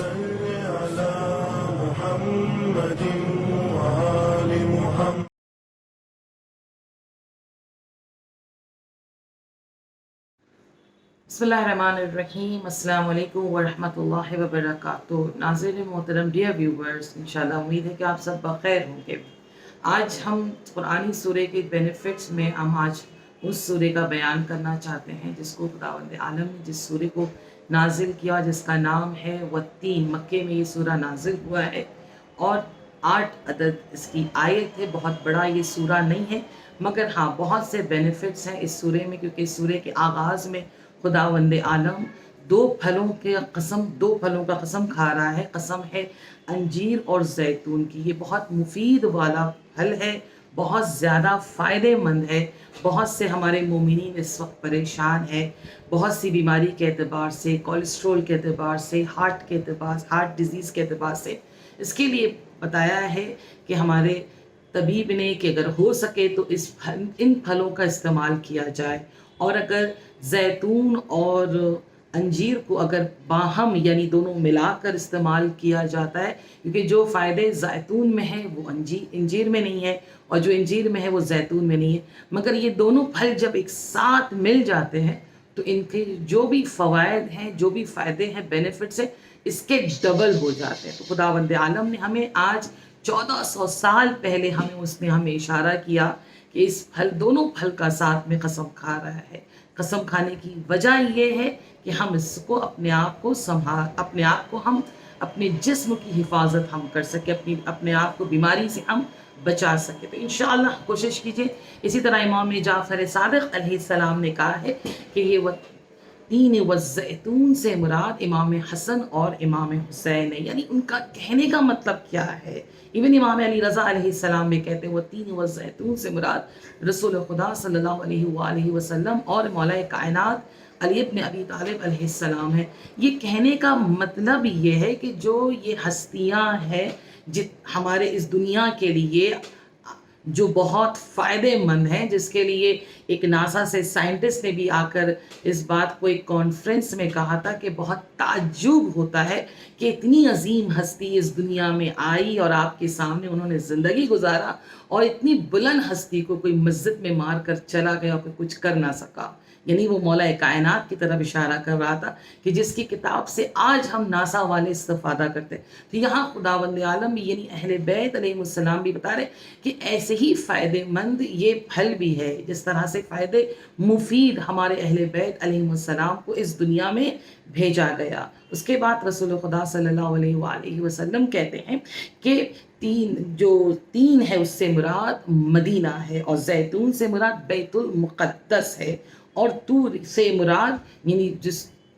صل على محمد وآل محمد. بسم اللہ الرحمن الرحیم. السلام علیکم ورحمۃ اللہ وبرکاتہ. ناظرین محترم، ڈیئر ویورز، انشاءاللہ امید ہے کہ آپ سب بخیر ہوں گے. آج ہم قرآنی سورے کے بینیفٹس میں آج اس سورے کا بیان کرنا چاہتے ہیں جس کو خداوند عالم نے جس سورے کو نازل کیا، جس کا نام ہے والتین. مکے میں یہ سورہ نازل ہوا ہے اور 8 عدد اس کی آیت ہے. بہت بڑا یہ سورہ نہیں ہے، مگر ہاں بہت سے بینیفٹس ہیں اس سورے میں، کیونکہ اس سورے کے آغاز میں خداوند عالم دو پھلوں کا قسم کھا رہا ہے. قسم ہے انجیر اور زیتون کی. یہ بہت مفید والا پھل ہے، بہت زیادہ فائدے مند ہے. بہت سے ہمارے مومنین اس وقت پریشان ہیں، بہت سی بیماری کے اعتبار سے، کولیسٹرول کے اعتبار سے، ہارٹ ڈیزیز کے اعتبار سے. اس کے لیے بتایا ہے کہ ہمارے طبیب نے کہ اگر ہو سکے تو ان پھلوں کا استعمال کیا جائے. اور اگر زیتون اور انجیر کو اگر باہم یعنی دونوں ملا کر استعمال کیا جاتا ہے، کیونکہ جو فائدے زیتون میں ہیں وہ انجیر میں نہیں ہے، اور جو انجیر میں ہے وہ زیتون میں نہیں ہے، مگر یہ دونوں پھل جب ایک ساتھ مل جاتے ہیں تو ان کے جو بھی فوائد ہیں، جو بھی فائدے ہیں، بینیفٹس ہیں، اس کے ڈبل ہو جاتے ہیں. تو خداوند عالم نے ہمیں آج 1400 سال پہلے اس نے ہمیں اشارہ کیا کہ اس دونوں پھل کا ساتھ میں قسم کھا رہا ہے. قسم کھانے کی وجہ یہ ہے کہ ہم اس کو اپنے آپ کو ہم اپنے جسم کی حفاظت ہم کر سکیں، اپنے آپ کو بیماری سے ہم بچا سکیں. تو انشاءاللہ کوشش کیجئے. اسی طرح امام جعفر صادق علیہ السلام نے کہا ہے کہ یہ تین والزیتون سے مراد امام حسن اور امام حسین ہے. یعنی ان کا کہنے کا مطلب کیا ہے؟ ایون امام علی رضا علیہ السلام بھی کہتے ہیں وہ تین والزیتون سے مراد رسول خدا صلی اللہ علیہ وآلہ وسلم اور مولا کائنات علی ابن ابی طالب علیہ السلام ہے. یہ کہنے کا مطلب یہ ہے کہ جو یہ ہستیاں ہیں ہمارے اس دنیا کے لیے جو بہت فائدے مند ہیں، جس کے لیے ایک ناسا سے سائنٹسٹ نے بھی آ کر اس بات کو ایک کانفرنس میں کہا تھا کہ بہت تعجب ہوتا ہے کہ اتنی عظیم ہستی اس دنیا میں آئی اور آپ کے سامنے انہوں نے زندگی گزارا، اور اتنی بلند ہستی کو کوئی مسجد میں مار کر چلا گیا اور کچھ کر نہ سکا. یعنی وہ مولا کائنات کی طرف اشارہ کر رہا تھا کہ جس کی کتاب سے آج ہم ناسا والے استفادہ کرتے ہیں. تو یہاں خداوند عالم بھی یعنی اہل بیت علیہ السلام بھی بتا رہے کہ ایسے ہی فائدے مند یہ پھل بھی ہے، جس طرح سے فائدے مفید ہمارے اہل بیت علیہ السلام کو اس دنیا میں بھیجا گیا. اس کے بعد رسول خدا صلی اللہ علیہ وآلہ وسلم کہتے ہیں کہ تین ہے اس سے مراد مدینہ ہے، اور زیتون سے مراد بیت المقدس ہے، اور طور سے مراد یعنی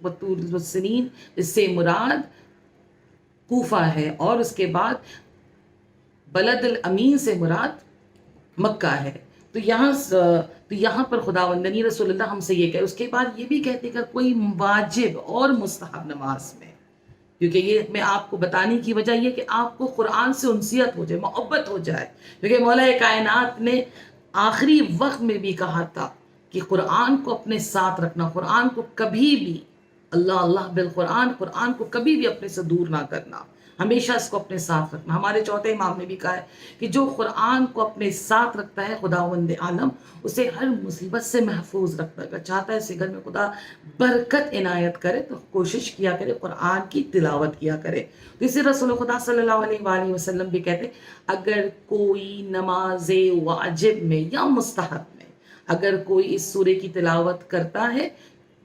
طور سنین اس سے مراد کوفہ ہے، اور اس کے بعد بلد الامین سے مراد مکہ ہے. تو یہاں پر خداوند نے رسول اللہ ہم سے یہ کہے. اس کے بعد یہ بھی کہتے کہ کوئی واجب اور مستحب نماز میں، کیونکہ یہ میں آپ کو بتانے کی وجہ یہ کہ آپ کو قرآن سے انسیت ہو جائے، محبت ہو جائے، کیونکہ مولا کائنات نے آخری وقت میں بھی کہا تھا کہ قرآن کو اپنے ساتھ رکھنا، قرآن کو کبھی بھی اللہ قرآن کو کبھی بھی اپنے سے دور نہ کرنا، ہمیشہ اس کو اپنے ساتھ رکھنا. ہمارے چوتھے امام نے بھی کہا ہے کہ جو قرآن کو اپنے ساتھ رکھتا ہے خداوند عالم اسے ہر مصیبت سے محفوظ رکھتا ہے. چاہتا ہے اسے گھر میں خدا برکت عنایت کرے تو کوشش کیا کرے، قرآن کی تلاوت کیا کرے. تو اسی رسول خدا صلی اللہ علیہ وآلہ وسلم بھی کہتے اگر کوئی نماز واجب میں یا مستحب میں اگر کوئی اس سورے کی تلاوت کرتا ہے،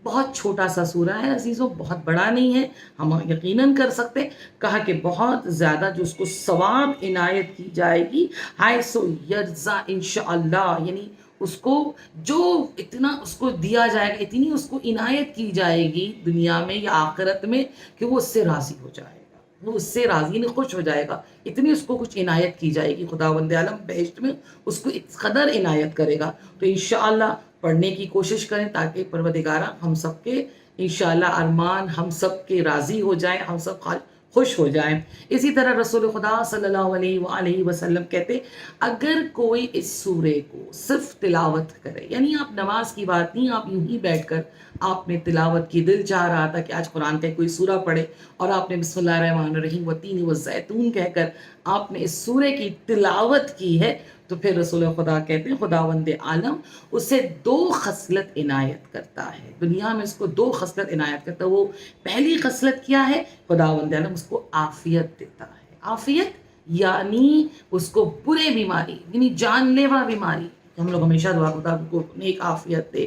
بہت چھوٹا سا سورہ ہے عزیزوں، بہت بڑا نہیں ہے، ہم یقیناً کر سکتے. کہا کہ بہت زیادہ جو اس کو ثواب عنایت کی جائے گی، حیث یرزا انشاءاللہ، یعنی اس کو جو اتنا اس کو دیا جائے گا، اتنی اس کو عنایت کی جائے گی دنیا میں یا آخرت میں کہ وہ اس سے راضی ہو جائے گا، وہ اس سے راضی یعنی خوش ہو جائے گا. اتنی اس کو کچھ عنایت کی جائے گی، خداوند عالم بہشت میں اس کو اس قدر عنایت کرے گا. تو انشاءاللہ پڑھنے کی کوشش کریں تاکہ پروردگارہ ہم سب کے انشاءاللہ ارمان ہم سب کے راضی ہو جائیں، ہم سب خوش ہو جائیں. اسی طرح رسول خدا صلی اللہ علیہ وآلہ وسلم کہتے اگر کوئی اس سورے کو صرف تلاوت کرے، یعنی آپ نماز کی بات نہیں، آپ یوں ہی بیٹھ کر آپ نے تلاوت کی، دل چاہ رہا تھا کہ آج قرآن کا کوئی سورہ پڑھے، اور آپ نے بسم اللہ الرحمن الرحیم والتین والزیتون کہہ کر آپ نے اس سورے کی تلاوت کی ہے، تو پھر رسول خدا کہتے ہیں خداوند عالم اسے 2 خصلت عنایت کرتا ہے، دنیا میں اس کو 2 خصلت عنایت کرتا ہے۔ وہ پہلی خصلت کیا ہے؟ خداوند عالم اس کو عافیت دیتا ہے۔ عافیت یعنی اس کو برے بیماری، یعنی جان لیوا بیماری، ہم لوگ ہمیشہ دعا خدا کو نیک عافیت دے،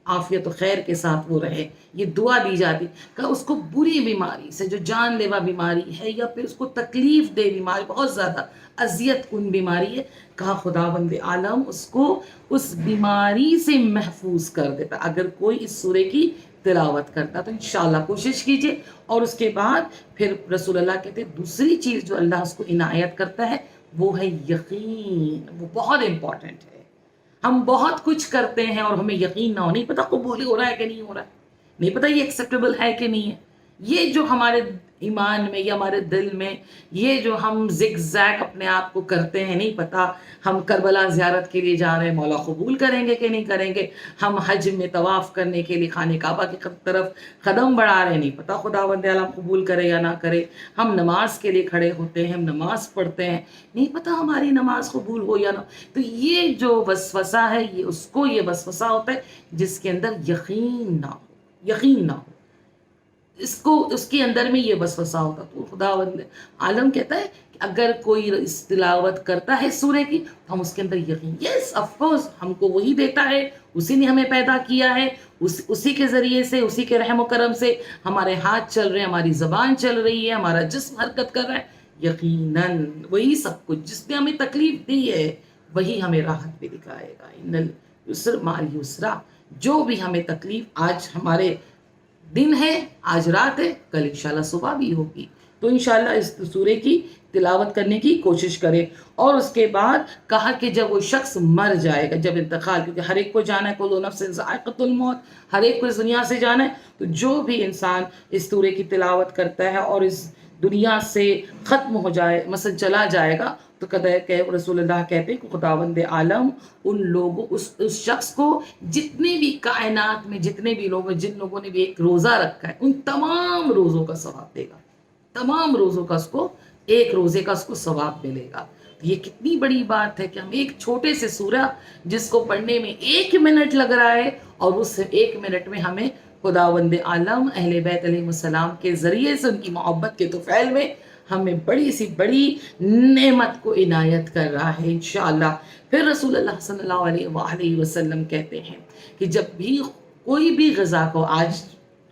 عافیت و خیر کے ساتھ وہ رہے، یہ دعا دی جاتی کہ اس کو بری بیماری سے، جو جان لیوا بیماری ہے یا پھر اس کو تکلیف دے بیماری، بہت زیادہ اذیت کن بیماری ہے، کہا خداوند عالم اس کو اس بیماری سے محفوظ کر دیتا اگر کوئی اس سورے کی تلاوت کرتا۔ تو انشاءاللہ کوشش کیجئے۔ اور اس کے بعد پھر رسول اللہ کہتے ہیں دوسری چیز جو اللہ اس کو عنایت کرتا ہے وہ ہے یقین، وہ بہت امپورٹنٹ ہے۔ ہم بہت کچھ کرتے ہیں اور ہمیں یقین نہ ہو، نہیں پتہ قبول ہو رہا ہے کہ نہیں ہو رہا ہے، نہیں پتہ یہ ایکسیپٹیبل ہے کہ نہیں ہے۔ یہ جو ہمارے ایمان میں یا ہمارے دل میں یہ جو ہم زگ زیگ اپنے آپ کو کرتے ہیں، نہیں پتہ ہم کربلا زیارت کے لیے جا رہے ہیں، مولا قبول کریں گے کہ نہیں کریں گے، ہم حج میں طواف کرنے کے لیے خانہ کعبہ کی طرف قدم بڑھا رہے ہیں، نہیں پتہ خداوند عالم قبول کرے یا نہ کرے، ہم نماز کے لیے کھڑے ہوتے ہیں، ہم نماز پڑھتے ہیں، نہیں پتہ ہماری نماز قبول ہو یا نہ۔ تو یہ جو وسوسہ ہے یہ اس کو یہ وسوسہ ہوتا ہے جس کے اندر یقین نہ ہو، یقین نہ ہو، اس کے اندر میں یہ وسوسہ ہوتا۔ تو خداوند عالم کہتا ہے کہ اگر کوئی اس تلاوت کرتا ہے سورے کی تو ہم اس کے اندر یقین، یس آف کورس ہم کو وہی دیتا ہے، اسی نے ہمیں پیدا کیا ہے، اسی کے ذریعے سے، اسی کے رحم و کرم سے ہمارے ہاتھ چل رہے ہیں، ہماری زبان چل رہی ہے، ہمارا جسم حرکت کر رہا ہے، یقیناً وہی سب کچھ جس نے ہمیں تکلیف دی ہے وہی ہمیں راحت بھی دکھائے گا۔ ان العسر مع اليسر، جو بھی ہمیں تکلیف، آج ہمارے دن ہے، آج رات ہے، کل انشاءاللہ صبح بھی ہوگی، تو انشاءاللہ اس سورے کی تلاوت کرنے کی کوشش کرے۔ اور اس کے بعد کہا کہ جب وہ شخص مر جائے گا، جب انتقال، کیونکہ ہر ایک کو جانا ہے، کل نفس ذائقۃ الموت، ہر ایک کو اس دنیا سے جانا ہے، تو جو بھی انسان اس سورے کی تلاوت کرتا ہے اور اس دنیا سے ختم ہو جائے، مثلا چلا جائے گا، تو کہ رسول اللہ کہتے ہیں کہ خداوند عالم ان لوگوں اس شخص کو جتنے بھی کائنات میں جتنے بھی لوگ ہیں، جن لوگوں نے بھی ایک روزہ رکھا ہے، ان تمام روزوں کا ثواب دے گا، تمام روزوں کا اس کو ایک روزے کا اس کو ثواب ملے گا۔ یہ کتنی بڑی بات ہے کہ ہم ایک چھوٹے سے سورہ جس کو پڑھنے میں 1 منٹ لگ رہا ہے، اور اس 1 منٹ میں ہمیں خداوند عالم اہل بیت علیہ السلام کے ذریعے سے ان کی محبت کے طفیل میں ہمیں بڑی سی بڑی نعمت کو عنایت کر رہا ہے انشاءاللہ۔ پھر رسول اللہ صلی اللہ علیہ وآلہ وسلم کہتے ہیں کہ جب بھی کوئی بھی غذا کو، آج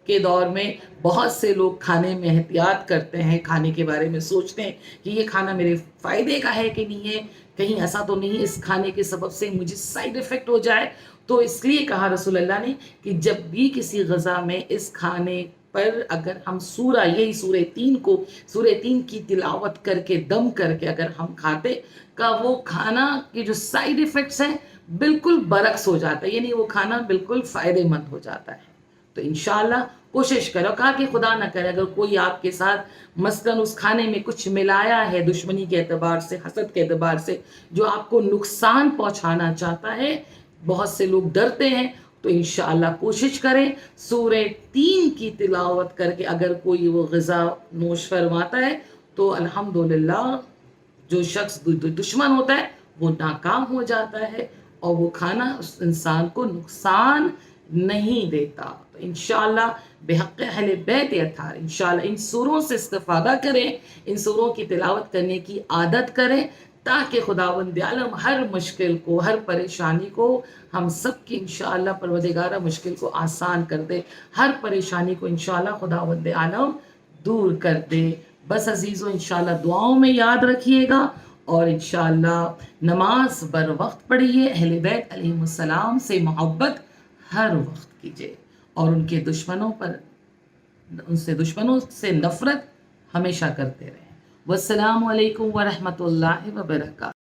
کے دور میں بہت سے لوگ کھانے میں احتیاط کرتے ہیں، کھانے کے بارے میں سوچتے ہیں کہ یہ کھانا میرے فائدے کا ہے کہ نہیں ہے، کہیں ایسا تو نہیں اس کھانے کے سبب سے مجھے سائیڈ ایفیکٹ ہو جائے۔ تو اس لیے کہا رسول اللہ نے کہ جب بھی کسی غذا میں اس کھانے پر اگر ہم سورہ، یہی سورہ 3 کی تلاوت کر کے دم کر کے اگر ہم کھاتے، کا وہ کھانا کے جو سائیڈ ایفیکٹس ہیں بالکل برعکس ہو جاتا ہے، یعنی وہ کھانا بالکل فائدے مند ہو جاتا ہے۔ تو انشاءاللہ کوشش کرو، کہا کہ خدا نہ کرے اگر کوئی آپ کے ساتھ مثلاً اس کھانے میں کچھ ملایا ہے دشمنی کے اعتبار سے، حسد کے اعتبار سے، جو آپ کو نقصان پہنچانا چاہتا ہے، بہت سے لوگ ڈرتے ہیں، تو انشاءاللہ کوشش کریں سورہ 3 کی تلاوت کر کے اگر کوئی وہ غذا نوش فرماتا ہے تو الحمدللہ جو شخص دشمن ہوتا ہے وہ ناکام ہو جاتا ہے، اور وہ کھانا اس انسان کو نقصان نہیں دیتا۔ تو انشاءاللہ بحق اہل بیت اطہار انشاءاللہ ان سوروں سے استفادہ کریں، ان سوروں کی تلاوت کرنے کی عادت کریں، تاکہ خداوند عالم ہر مشکل کو، ہر پریشانی کو، ہم سب کی انشاءاللہ پروردگارہ مشکل کو آسان کر دے، ہر پریشانی کو انشاءاللہ خداوند عالم دور کر دے۔ بس عزیزو انشاءاللہ دعاؤں میں یاد رکھیے گا، اور انشاءاللہ نماز بر وقت پڑھیے، اہل بیت علیہ السلام سے محبت ہر وقت کیجیے، اور ان کے دشمنوں سے نفرت ہمیشہ کرتے رہیں۔ والسلام علیکم ورحمۃ اللہ وبرکاتہ۔